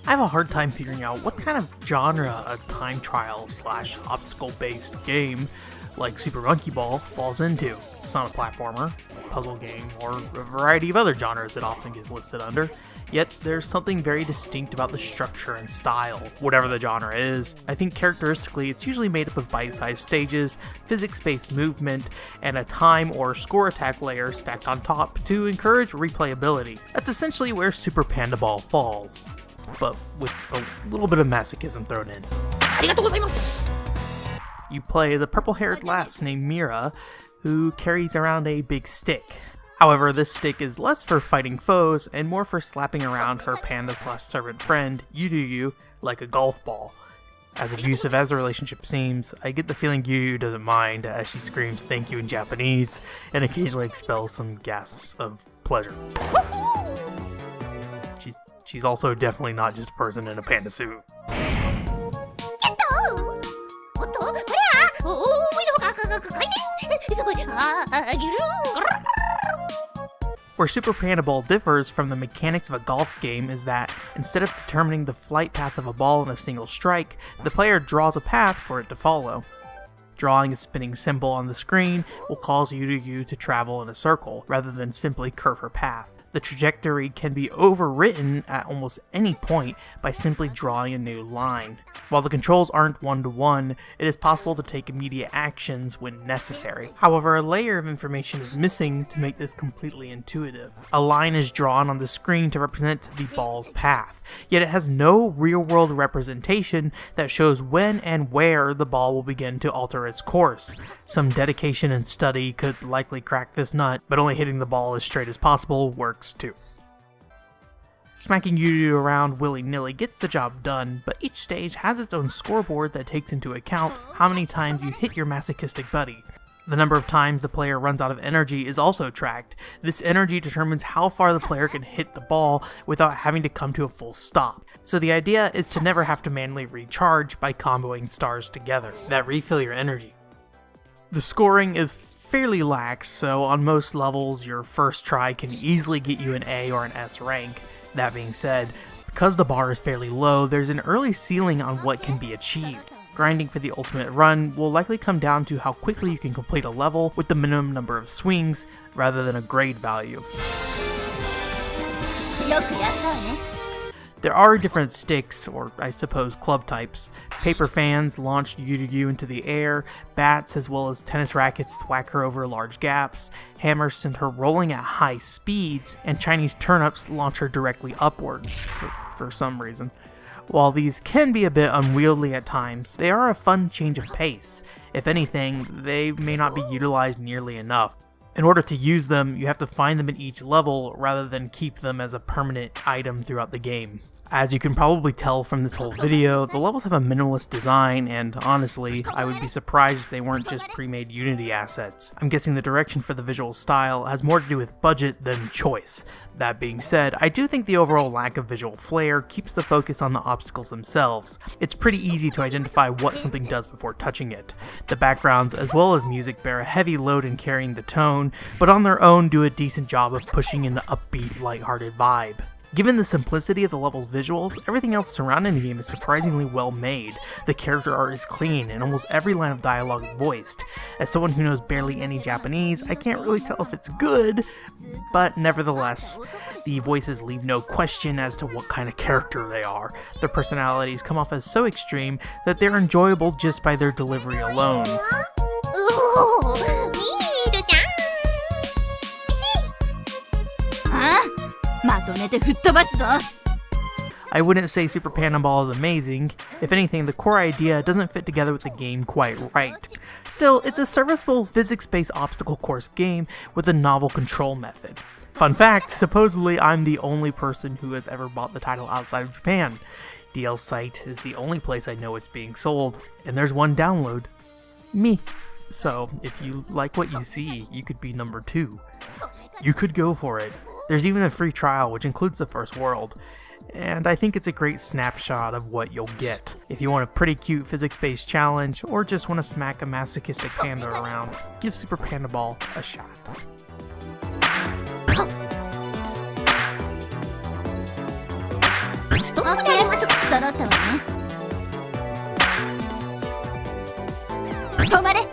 I have a hard time figuring out what kind of genre a time trial / obstacle based game like Super Monkey Ball falls into. It's not a platformer, puzzle game, or a variety of other genres it often gets listed under, yet there's something very distinct about the structure and style. Whatever the genre is, I think characteristically it's usually made up of bite-sized stages, physics-based movement, and a time or score attack layer stacked on top to encourage replayability. That's essentially where Super Panda Ball falls, but with a little bit of masochism thrown in. You play as a purple-haired lass named Mira, who carries around a big stick. However, this stick is less for fighting foes and more for slapping around her panda/servant friend, Yuyu, like a golf ball. As abusive as the relationship seems, I get the feeling Yuyu doesn't mind as she screams thank you in Japanese and occasionally expels some gasps of pleasure. She's also definitely not just a person in a panda suit. Where Super Panda Ball differs from the mechanics of a golf game is that, instead of determining the flight path of a ball in a single strike, the player draws a path for it to follow. Drawing a spinning symbol on the screen will cause Yuyu to travel in a circle, rather than simply curve her path. The trajectory can be overwritten at almost any point by simply drawing a new line. While the controls aren't one-to-one, it is possible to take immediate actions when necessary. However, a layer of information is missing to make this completely intuitive. A line is drawn on the screen to represent the ball's path, yet it has no real-world representation that shows when and where the ball will begin to alter its course. Some dedication and study could likely crack this nut, but only hitting the ball as straight as possible works too. Smacking Yuyu around willy-nilly gets the job done, but each stage has its own scoreboard that takes into account how many times you hit your masochistic buddy. The number of times the player runs out of energy is also tracked. This energy determines how far the player can hit the ball without having to come to a full stop. So the idea is to never have to manually recharge by comboing stars together that refill your energy. The scoring is fairly lax, so on most levels your first try can easily get you an A or an S rank. That being said, because the bar is fairly low, there's an early ceiling on what can be achieved. Grinding for the ultimate run will likely come down to how quickly you can complete a level with the minimum number of swings, rather than a grade value. There are different sticks, or I suppose club types. Paper fans launch Yuyu into the air, bats as well as tennis rackets thwack her over large gaps, hammers send her rolling at high speeds, and Chinese turnips launch her directly upwards, for some reason. While these can be a bit unwieldy at times, they are a fun change of pace. If anything, they may not be utilized nearly enough. In order to use them, you have to find them in each level rather than keep them as a permanent item throughout the game. As you can probably tell from this whole video, the levels have a minimalist design, and honestly, I would be surprised if they weren't just pre-made Unity assets. I'm guessing the direction for the visual style has more to do with budget than choice. That being said, I do think the overall lack of visual flair keeps the focus on the obstacles themselves. It's pretty easy to identify what something does before touching it. The backgrounds as well as music bear a heavy load in carrying the tone, but on their own do a decent job of pushing an upbeat, lighthearted vibe. Given the simplicity of the level's visuals, everything else surrounding the game is surprisingly well made. The character art is clean, and almost every line of dialogue is voiced. As someone who knows barely any Japanese, I can't really tell if it's good, but nevertheless, the voices leave no question as to what kind of character they are. Their personalities come off as so extreme that they're enjoyable just by their delivery alone. I wouldn't say Super Panda Ball is amazing. If anything, the core idea doesn't fit together with the game quite right. Still, it's a serviceable physics-based obstacle course game with a novel control method. Fun fact, supposedly I'm the only person who has ever bought the title outside of Japan. DL's site is the only place I know it's being sold, and there's one download. Me. So, if you like what you see, you could be number 2. You could go for it. There's even a free trial, which includes the first world, and I think it's a great snapshot of what you'll get. If you want a pretty cute physics-based challenge, or just want to smack a masochistic panda around, give Super Panda Ball a shot. 一つであります。揃ったわね。止まれ。